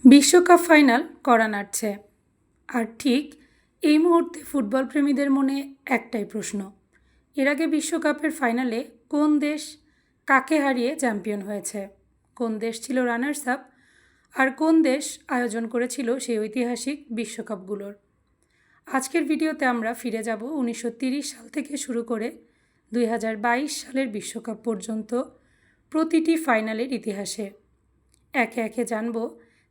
বিশ্বকাপ ফাইনাল কড়া নাড়ছে। আর ঠিক এই মুহূর্তে ফুটবল প্রেমীদের মনে একটাই প্রশ্ন, এর আগে বিশ্বকাপের ফাইনালে কোন দেশ কাকে হারিয়ে চ্যাম্পিয়ন হয়েছে, কোন দেশ ছিল রানার্স আপ, আর কোন দেশ আয়োজন করেছিল সেই ঐতিহাসিক বিশ্বকাপগুলোর। আজকের ভিডিওতে আমরা ফিরে যাব 1930 সাল থেকে শুরু করে 2022 সালের বিশ্বকাপ পর্যন্ত প্রতিটি ফাইনালের ইতিহাসে। একে একে জানব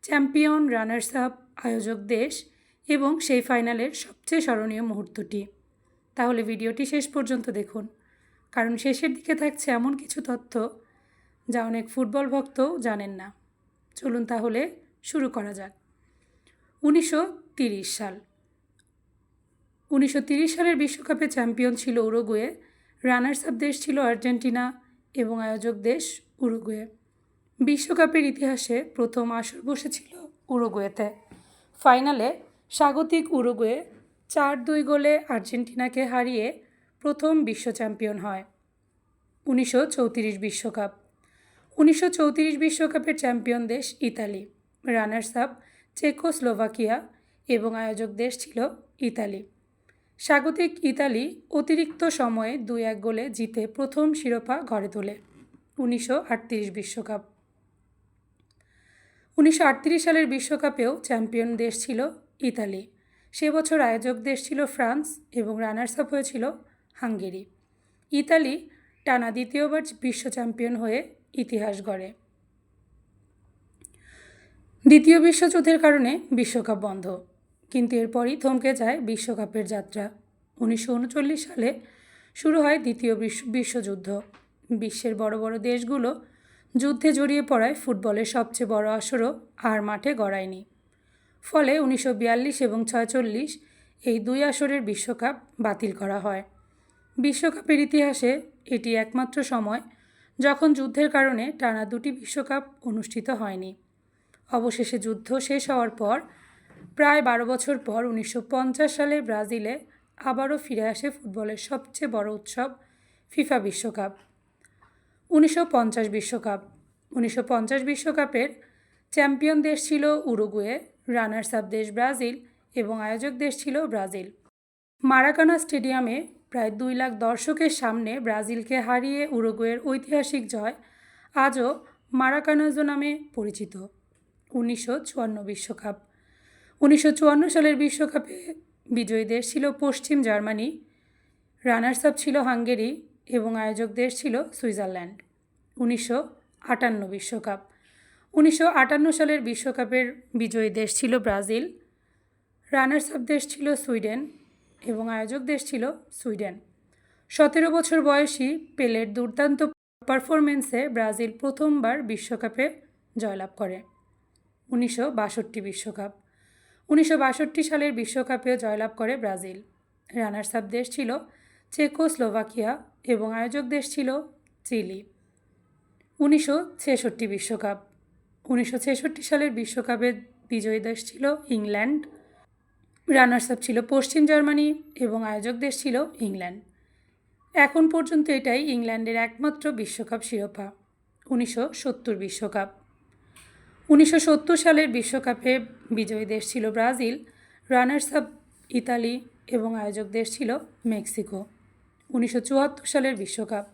চ্যাম্পিয়ন, রানার্স আপ, আয়োজক দেশ এবং সেই ফাইনালের সবচেয়ে স্মরণীয় মুহূর্তটি। তাহলে ভিডিওটি শেষ পর্যন্ত দেখুন, কারণ শেষের দিকে থাকছে এমন কিছু তথ্য যা অনেক ফুটবল ভক্তও জানেন না। চলুন তাহলে শুরু করা যাক। 1930 সাল। 1930 সালের বিশ্বকাপে চ্যাম্পিয়ন ছিল উরুগুয়ে, রানার্স আপ দেশ ছিল আর্জেন্টিনা এবং আয়োজক দেশ উরুগুয়ে। বিশ্বকাপের ইতিহাসে প্রথম আসর বসেছিল উরুগুয়েতে। ফাইনালে স্বাগতিক উরুগুয়ে 4-2 গোলে আর্জেন্টিনাকে হারিয়ে প্রথম বিশ্ব চ্যাম্পিয়ন হয়। 1934 বিশ্বকাপ। 1934 বিশ্বকাপের চ্যাম্পিয়ন দেশ ইতালি, রানার্স আপ চেকোস্লোভাকিয়া এবং আয়োজক দেশ ছিল ইতালি। স্বাগতিক ইতালি অতিরিক্ত সময়ে 2-1 গোলে জিতে প্রথম শিরোপা ঘরে তোলে। 1938 বিশ্বকাপ। 1938 সালের বিশ্বকাপেও চ্যাম্পিয়ন দেশ ছিল ইতালি। সে বছর আয়োজক দেশ ছিল ফ্রান্স এবং রানার্স আপ হয়েছিল হাঙ্গেরি। ইতালি টানা দ্বিতীয়বার বিশ্ব চ্যাম্পিয়ন হয়ে ইতিহাস গড়ে। দ্বিতীয় বিশ্বযুদ্ধের কারণে বিশ্বকাপ বন্ধ, কিন্তু এরপরই থমকে যায় বিশ্বকাপের যাত্রা। 1939 সালে শুরু হয় দ্বিতীয় বিশ্বযুদ্ধ। বিশ্বের বড় বড় দেশগুলো যুদ্ধে জড়িয়ে পড়ায় ফুটবলের সবচেয়ে বড় আসরও আর মাঠে গড়ায়নি। ফলে 1942 এবং 1946 এই দুই আসরের বিশ্বকাপ বাতিল করা হয়। বিশ্বকাপের ইতিহাসে এটি একমাত্র সময় যখন যুদ্ধের কারণে টানা দুটি বিশ্বকাপ অনুষ্ঠিত হয়নি। অবশেষে যুদ্ধ শেষ হওয়ার পর প্রায় 12 বছর পর 1950 সালে ব্রাজিলে আবারও ফিরে আসে ফুটবলের সবচেয়ে বড় উৎসব ফিফা বিশ্বকাপ। 1950 বিশ্বকাপ। 1950 বিশ্বকাপের চ্যাম্পিয়ন দেশ ছিল উরুগুয়ে, রানার্স আপ দেশ ব্রাজিল এবং আয়োজক দেশ ছিল ব্রাজিল। মারাকানা স্টেডিয়ামে প্রায় 2 লাখ দর্শকের সামনে ব্রাজিলকে হারিয়ে উরুগুয়ের ঐতিহাসিক জয় আজও মারাকানাজো নামে পরিচিত। 1954 বিশ্বকাপ। 1954 সালের বিশ্বকাপে বিজয়ী দেশ ছিল পশ্চিম জার্মানি, রানার্স আপ ছিল হাঙ্গেরি এবং আয়োজক দেশ ছিল সুইজারল্যান্ড। 1958 বিশ্বকাপ। 1958 সালের বিশ্বকাপের বিজয়ী দেশ ছিল ব্রাজিল, রানার্স আপ দেশ ছিল সুইডেন এবং আয়োজক দেশ ছিল সুইডেন। 17 বছর বয়সী পেলের দুর্দান্ত পারফরমেন্সে ব্রাজিল প্রথমবার বিশ্বকাপে জয়লাভ করে। 1962 বিশ্বকাপ। 1962 সালের বিশ্বকাপেও জয়লাভ করে ব্রাজিল। রানার্স আপ দেশ ছিল চেকোস্লোভাকিয়া এবং আয়োজক দেশ ছিল চিলি। 1966 বিশ্বকাপ। 1966 সালের বিশ্বকাপের বিজয়ী দেশ ছিল ইংল্যান্ড, রানার্স আপ ছিল পশ্চিম জার্মানি এবং আয়োজক দেশ ছিল ইংল্যান্ড। এখন পর্যন্ত এটাই ইংল্যান্ডের একমাত্র বিশ্বকাপ শিরোপা। 1970 বিশ্বকাপ। 1970 সালের বিশ্বকাপে বিজয়ী দেশ ছিল ব্রাজিল, রানার্স আপ ইতালি এবং আয়োজক দেশ ছিল মেক্সিকো। 1974 সালের বিশ্বকাপ।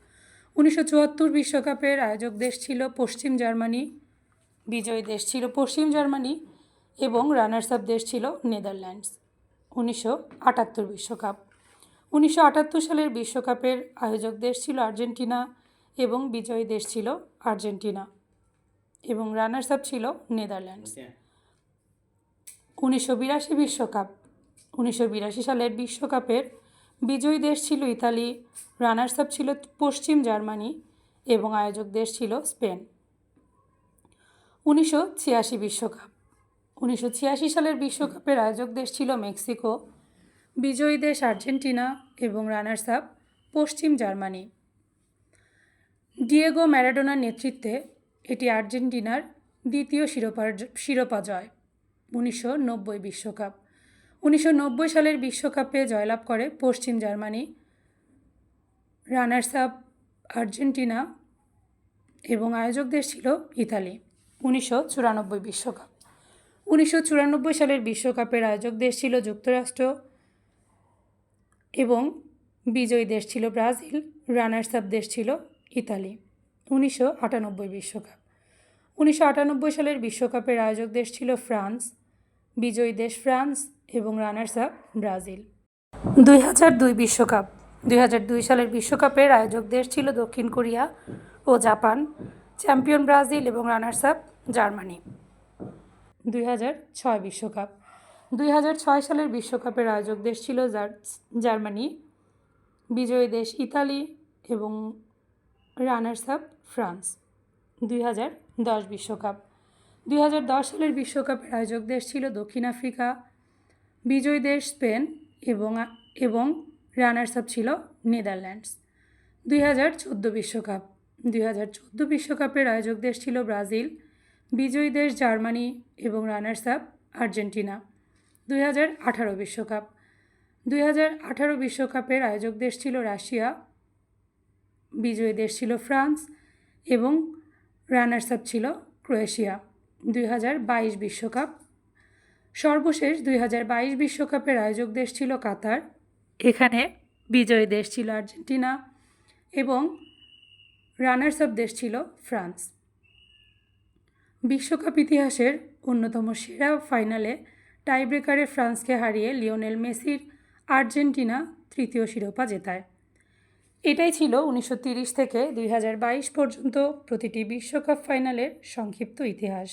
1974 বিশ্বকাপের আয়োজক দেশ ছিল পশ্চিম জার্মানি, বিজয়ী দেশ ছিল পশ্চিম জার্মানি এবং রানার্স আপ দেশ ছিল নেদারল্যান্ডস। 1978 বিশ্বকাপ। 1978 সালের বিশ্বকাপের আয়োজক দেশ ছিল আর্জেন্টিনা এবং বিজয়ী দেশ ছিল আর্জেন্টিনা এবং রানার্স আপ ছিল নেদারল্যান্ডস। 1982 বিশ্বকাপ। 1982 সালের বিশ্বকাপের বিজয়ী দেশ ছিল ইতালি, রানার্স আপ ছিল পশ্চিম জার্মানি এবং আয়োজক দেশ ছিল স্পেন। 1986 বিশ্বকাপ। 1986 সালের বিশ্বকাপের আয়োজক দেশ ছিল মেক্সিকো, বিজয়ী দেশ আর্জেন্টিনা এবং রানার্স আপ পশ্চিম জার্মানি। ডিয়েগো ম্যারাডোনার নেতৃত্বে এটি আর্জেন্টিনার দ্বিতীয় শিরোপা জয়। 1990 বিশ্বকাপ। 1990 সালের বিশ্বকাপে জয়লাভ করে পশ্চিম জার্মানি, রানার্স আপ আর্জেন্টিনা এবং আয়োজক দেশ ছিল ইতালি। 1994 বিশ্বকাপ। 1994 সালের বিশ্বকাপের আয়োজক দেশ ছিল যুক্তরাষ্ট্র এবং বিজয়ী দেশ ছিল ব্রাজিল, রানার্স আপ দেশ ছিল ইতালি। 1998 বিশ্বকাপ। 1998 সালের বিশ্বকাপের আয়োজক দেশ ছিল ফ্রান্স, বিজয়ী দেশ ফ্রান্স এবং রানার্স আপ ব্রাজিল। 2002 বিশ্বকাপ। 2002 সালের বিশ্বকাপের আয়োজক দেশ ছিল দক্ষিণ কোরিয়া ও জাপান, চ্যাম্পিয়ন ব্রাজিল এবং রানার্স আপ জার্মানি। 2006 বিশ্বকাপ। 2006 সালের বিশ্বকাপের আয়োজক দেশ ছিল জার্মানি, বিজয়ী দেশ ইতালি এবং রানার্স আপ ফ্রান্স। 2010 বিশ্বকাপ। 2010 সালের বিশ্বকাপের আয়োজক দেশ ছিল দক্ষিণ আফ্রিকা, বিজয়ী দেশ স্পেন এবং রানার্স আপ ছিল নেদারল্যান্ডস। 2014 বিশ্বকাপ। 2014 বিশ্বকাপের আয়োজক দেশ ছিল ব্রাজিল, বিজয়ী দেশ জার্মানি এবং রানার্স আপ আর্জেন্টিনা। 2018 বিশ্বকাপ। 2018 বিশ্বকাপের আয়োজক দেশ ছিল রাশিয়া, বিজয়ী দেশ ছিল ফ্রান্স এবং রানার্স আপ ছিল ক্রোয়েশিয়া। 2022 বিশ্বকাপ। সর্বশেষ 2022 বিশ্বকাপের আয়োজক দেশ ছিল কাতার, এখানে বিজয়ী দেশ ছিল আর্জেন্টিনা এবং রানার্স আপ দেশ ছিল ফ্রান্স। বিশ্বকাপ ইতিহাসের অন্যতম সেরা ফাইনালে টাইব্রেকারে ফ্রান্সকে হারিয়ে লিওনেল মেসির আর্জেন্টিনা তৃতীয় শিরোপা জেতায়। এটাই ছিল 1930 থেকে 2022 পর্যন্ত প্রতিটি বিশ্বকাপ ফাইনালের সংক্ষিপ্ত ইতিহাস।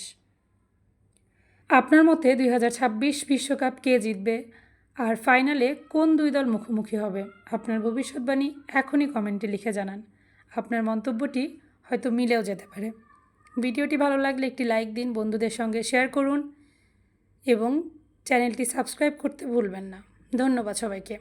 আপনার মতে 2026 বিশ্বকাপ কে জিতবে আর ফাইনালে কোন দুই দল মুখোমুখি হবে? আপনার ভবিষ্যৎবাণী এখনই কমেন্টে লিখে জানান। আপনার মন্তব্যটি হয়তো মিলেও যেতে পারে। ভিডিওটি ভালো লাগলে একটি লাইক দিন, বন্ধুদের সঙ্গে শেয়ার করুন এবং চ্যানেলটি সাবস্ক্রাইব করতে ভুলবেন না। ধন্যবাদ সবাইকে।